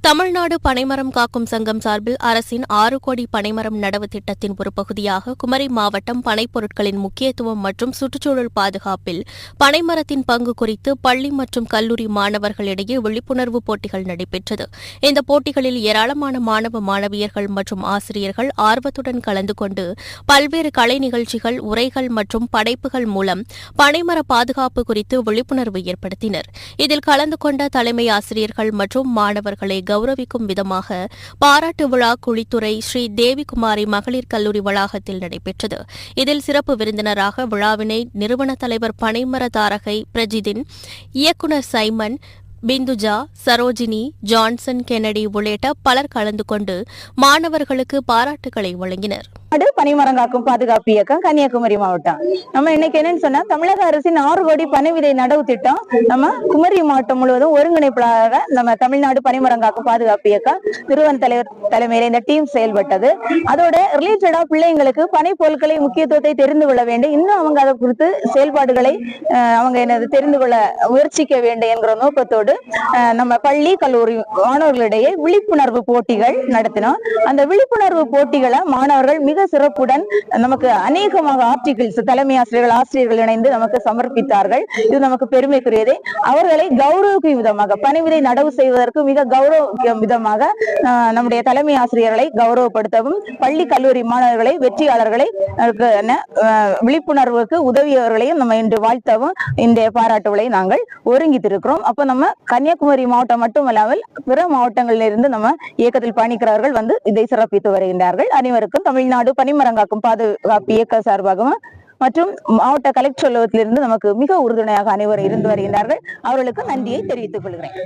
தமிழ்நாடு பனைமரம் காக்கும் சங்கம் சார்பில் அரசின் 6 கோடி பனைமரம் நடவு திட்டத்தின் ஒரு பகுதியாக குமரி மாவட்டம் பனைப்பொருட்களின் முக்கியத்துவம் மற்றும் சுற்றுச்சூழல் பாதுகாப்பில் பனைமரத்தின் பங்கு குறித்து பள்ளி மற்றும் கல்லூரி மாணவர்களிடையே விழிப்புணர்வு போட்டிகள் நடைபெற்றது. இந்த போட்டிகளில் ஏராளமான மாணவ மாணவியர்கள் மற்றும் ஆசிரியர்கள் ஆர்வத்துடன் கலந்து கொண்டு பல்வேறு கலை நிகழ்ச்சிகள், உரைகள் மற்றும் படைப்புகள் மூலம் பனைமர பாதுகாப்பு குறித்து விழிப்புணர்வு ஏற்படுத்தினர். இதில் கலந்து கொண்ட தலைமை ஆசிரியர்கள் மற்றும் மாணவர்களை கௌரவிக்கும் விதமாக பாராட்டு விழா குழித்துறை ஸ்ரீ தேவிகுமாரி மகளிர் கல்லூரி வளாகத்தில் நடைபெற்றது. இதில் சிறப்பு விருந்தினராக விழாவினை நிறுவன தலைவர் பனைமர தாரகை பிரஜிதின், இயக்குநர் Simon, Binduja, Sarojini, Johnson, Kennedy உள்ளிட்ட பலர் கலந்து கொண்டு மாணவர்களுக்கு பாராட்டுகளை வழங்கினர். பனைமரம் காக்கும் பாதுகாப்பு இயக்கம் கன்னியாகுமரி மாவட்டம். நம்ம இன்னைக்கு என்னன்னு சொன்னா, தமிழக அரசின் 6 கோடி பனை விதை நடவு திட்டம் நம்ம குமரி மாவட்டம் முழுவதும் ஒருங்கிணைப்பாளராக நம்ம தமிழ்நாடு பனைமரம் காக்கும் பாதுகாப்பு இயக்கம் நிறுவன தலைவர் தலைமையில இந்த டீம் செயல்பட்டது. அதோட ரிலேட்டடா பிள்ளைங்களுக்கு பனை பொருட்களை முக்கியத்துவத்தை தெரிந்து கொள்ள வேண்டும், இன்னும் அவங்க அதை குறித்து செயல்பாடுகளை அவங்க என்னது தெரிந்து கொள்ள முயற்சிக்க வேண்டும் என்கிற நோக்கத்தோடு நம்ம பள்ளி கல்லூரி மாணவர்களிடையே விழிப்புணர்வு போட்டிகள் நடத்தினோம். அந்த விழிப்புணர்வு போட்டிகளை மாணவர்கள் மிக சிறப்புடன் நமக்கு அநேகமாக ஆர்டிகிள்ஸ் தலைமை ஆசிரியர்கள் இணைந்து நமக்கு சமர்ப்பித்தார்கள். இது நமக்கு பெருமைக்குரியதே. அவர்களை கௌரவிக்கும் விதமாக, பனை விதை நடவு செய்வதற்கு மிக கௌரவிக்கும் விதமாக நம்முடைய தலைமை ஆசிரியர்களை கௌரவப்படுத்தவும், பள்ளி கல்லூரி மாணவர்களை, வெற்றியாளர்களை, விழிப்புணர்வுக்கு உதவியவர்களையும் நம்ம இன்று வாழ்த்தவும் இந்த பாராட்டுகளை நாங்கள் ஒருங்கித்திருக்கிறோம். அப்ப நம்ம கன்னியாகுமரி மாவட்டம் மட்டுமல்லாமல் பிற மாவட்டங்களில் இருந்து நம்ம இயக்கத்தில் பயணிக்கிறவர்கள் வந்து இதை சிறப்பித்து வருகின்றார்கள். அனைவருக்கும் தமிழ்நாடு பனைமரம் காக்கும் பாதுகாப்பு இயக்க சார்பாகவும் மற்றும் மாவட்ட கலெக்டர் அலுவலகத்திலிருந்து நமக்கு மிக உறுதுணையாக அனைவரும் இருந்து வருகின்றார்கள். அவர்களுக்கு நன்றியை தெரிவித்துக் கொள்கிறேன்.